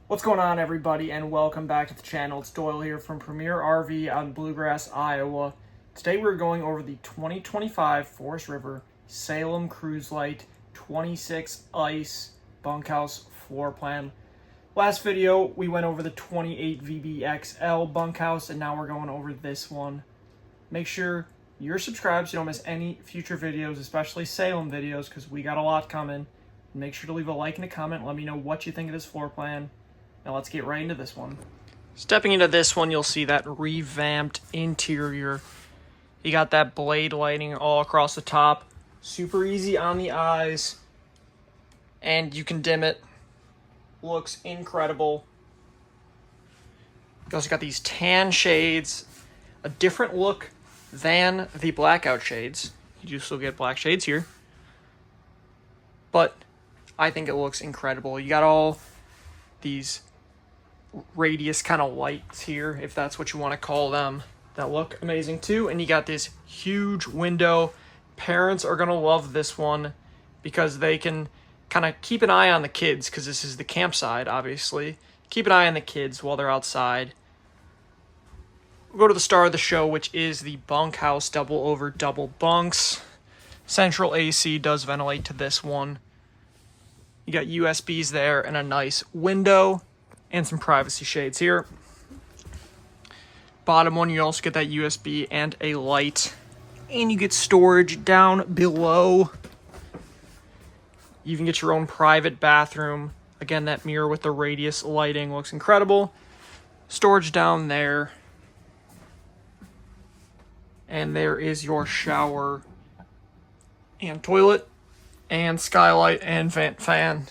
What's going on, everybody, and welcome back to the channel. It's Doyle here from Premier RV out in Bluegrass, Iowa. Today we're going over the 2025 Forest River Salem Cruise Lite 26 Ice Bunkhouse floor plan. Last video we went over the 28 VBXL Bunkhouse, and now we're going over this one. Make sure you're subscribed so you don't miss any future videos, especially Salem videos, because we got a lot coming. Make sure to leave a like and a comment. Let me know what you think of this floor plan. Now let's get right into this one. Stepping into this one, you'll see that revamped interior. You got that blade lighting all across the top. Super easy on the eyes. And you can dim it. Looks incredible. You also got these tan shades. A different look than the blackout shades. You do still get black shades here. But I think it looks incredible. You got all these radius kind of lights here, if that's what you want to call them, that look amazing too. And you got this huge window. Parents are gonna love this one because they can kind of keep an eye on the kids, because this is the campsite, obviously. Keep an eye on the kids while they're outside. We'll go to the star of the show, which is the Bunkhouse double over double bunks. Central AC does ventilate to this one. You got USBs there and a nice window and some privacy shades here. Bottom one, you also get that USB and a light. And you get storage down below. You even get your own private bathroom. Again, that mirror with the radius lighting looks incredible. Storage down there. And there is your shower and toilet and skylight and vent fan.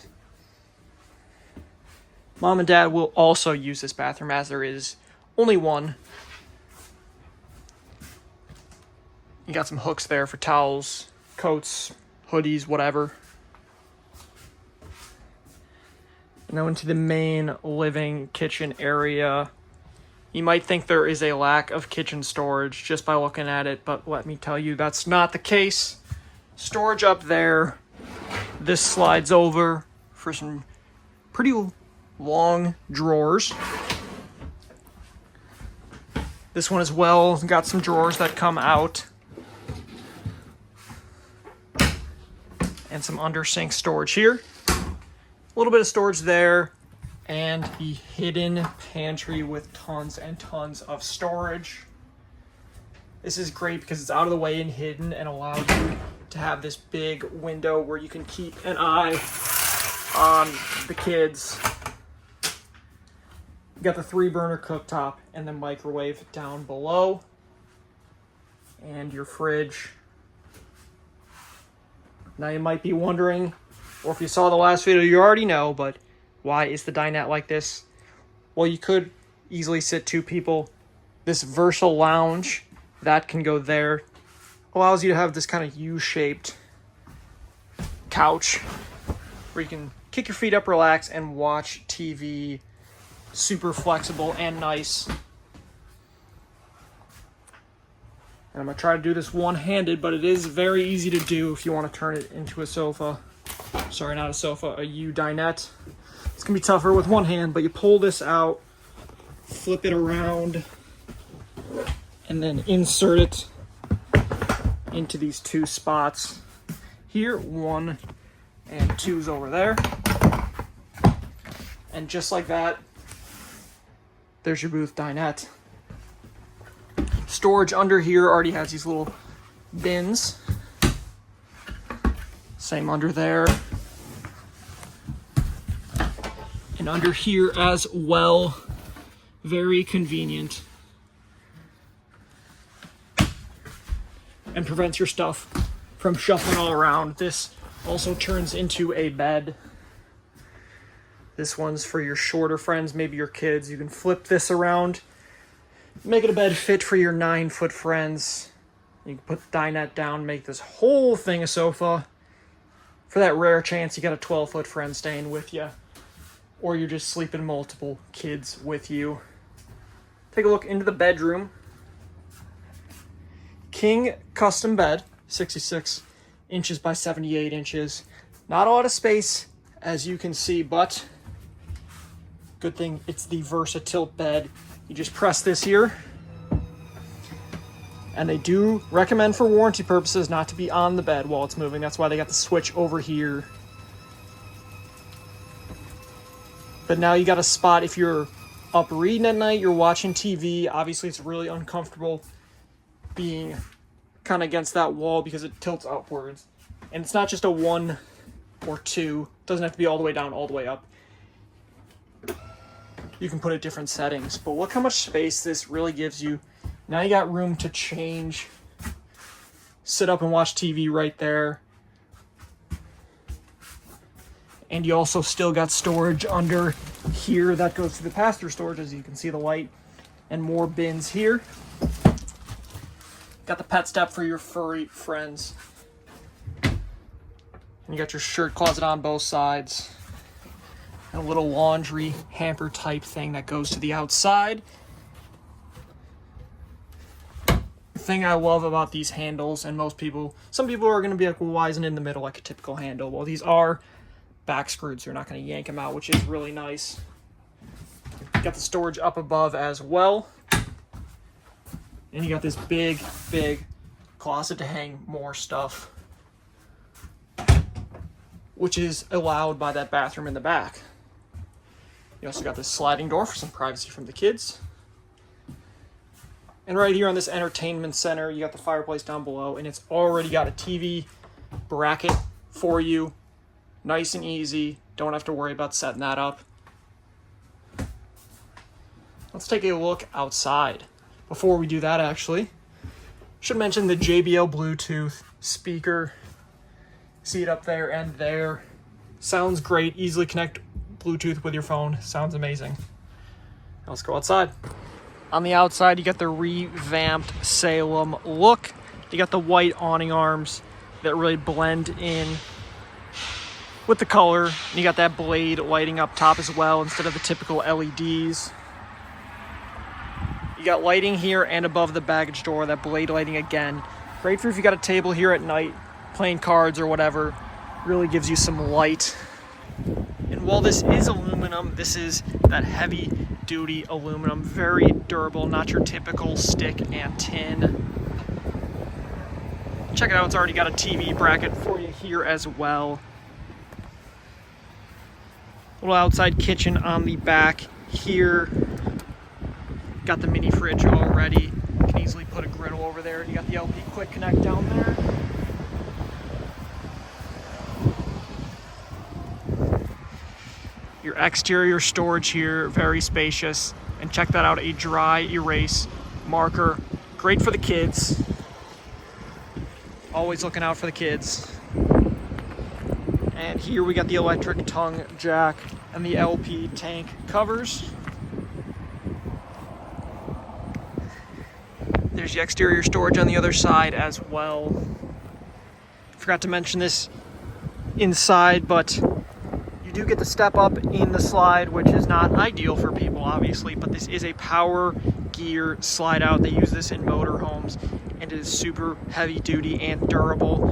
Mom and Dad will also use this bathroom, as there is only one. You got some hooks there for towels, coats, hoodies, whatever. Now into the main living kitchen area. You might think there is a lack of kitchen storage just by looking at it, but let me tell you, that's not the case. Storage up there. This slides over for some pretty long drawers. This one as well got some drawers that come out. And some under sink storage here. A little bit of storage there. And the hidden pantry with tons and tons of storage. This is great because it's out of the way and hidden, and allows you to have this big window where you can keep an eye on the kids. You got the 3-burner cooktop and the microwave down below. And your fridge. Now you might be wondering, or if you saw the last video, you already know, but why is the dinette like this? Well, you could easily sit 2 people. This Versa lounge, that can go there. Allows you to have this kind of U-shaped couch where you can kick your feet up, relax, and watch TV. Super flexible and nice. And I'm going to try to do this one-handed, but it is very easy to do if you want to turn it into a sofa. Sorry, not a sofa, a U-dinette. It's going to be tougher with one hand, but you pull this out, flip it around, and then insert it into these 2 spots. Here, 1 and 2's over there. And just like that, there's your booth dinette. Storage under here already has these little bins. Same under there. And under here as well. Very convenient. And prevents your stuff from shuffling all around. This also turns into a bed. This one's for your shorter friends, maybe your kids. You can flip this around, make it a bed fit for your 9-foot friends. You can put the dinette down, make this whole thing a sofa. For that rare chance you got a 12-foot friend staying with you, or you're just sleeping multiple kids with you. Take a look into the bedroom. King custom bed, 66 inches by 78 inches. Not a lot of space, as you can see, but Good thing it's the VersaTilt bed. You just press this here. And they do recommend for warranty purposes not to be on the bed while it's moving. That's why they got the switch over here. But now you got a spot if you're up reading at night, you're watching TV. Obviously, it's really uncomfortable being kind of against that wall because it tilts upwards. And it's not just a 1 or 2. It doesn't have to be all the way down, all the way up. You can put it different settings. But look how much space this really gives you. Now you got room to change, sit up and watch TV right there. And you also still got storage under here that goes to the pass-through storage, as you can see the light, and more bins here. Got the pet step for your furry friends. And you got your shirt closet on both sides. And a little laundry hamper type thing that goes to the outside. Thing I love about these handles, and some people are going to be like, well, why isn't it in the middle like a typical handle? Well, these are back screwed, so you're not going to yank them out, which is really nice. Got the storage up above as well. And you got this big closet to hang more stuff, which is allowed by that bathroom in the back. You also got this sliding door for some privacy from the kids. And right here on this entertainment center, you got the fireplace down below, and it's already got a TV bracket for you. Nice and easy. Don't have to worry about setting that up. Let's take a look outside. Before we do that, actually, should mention the JBL Bluetooth speaker. See it up there and there. Sounds great. Easily connect Bluetooth with your phone. Sounds amazing. Now let's go outside. On the outside, you got the revamped Salem look. You got the white awning arms that really blend in with the color. And you got that blade lighting up top as well instead of the typical LEDs. You got lighting here and above the baggage door, that blade lighting again. Great for if you got a table here at night, playing cards or whatever. Really gives you some light. And while this is aluminum, this is that heavy duty aluminum, very durable, not your typical stick and tin. Check it out, it's already got a TV bracket for you here as well. Little outside kitchen on the back here. Got the mini fridge already. You can easily put a griddle over there. You got the LP quick connect down there. Your exterior storage here, very spacious. And check that out, a dry erase marker. Great for the kids. Always looking out for the kids. And here we got the electric tongue jack and the LP tank covers. There's the exterior storage on the other side as well. Forgot to mention this inside, but you do get the step up in the slide, which is not ideal for people, obviously, but this is a power gear slide out. They use this in motorhomes, and it is super heavy duty and durable.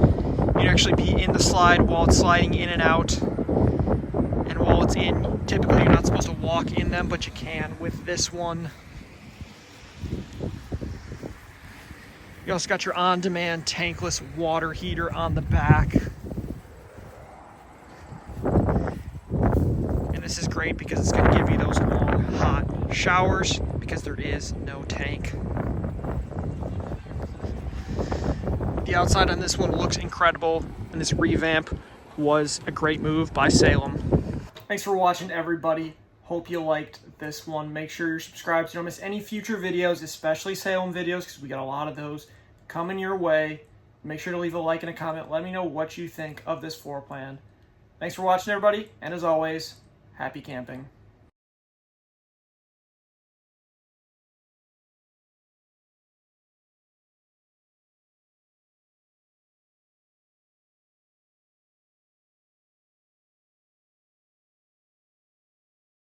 You can actually be in the slide while it's sliding in and out. And while it's in, typically you're not supposed to walk in them, but you can with this one. You also got your on-demand tankless water heater on the back. And this is great because it's going to give you those long, hot showers because there is no tank. The outside on this one looks incredible, and this revamp was a great move by Salem. Thanks for watching, everybody. Hope you liked this one. Make sure you're subscribed so you don't miss any future videos, especially Salem videos, because we got a lot of those coming your way. Make sure to leave a like and a comment. Let me know what you think of this floor plan. Thanks for watching, everybody, and as always, happy camping.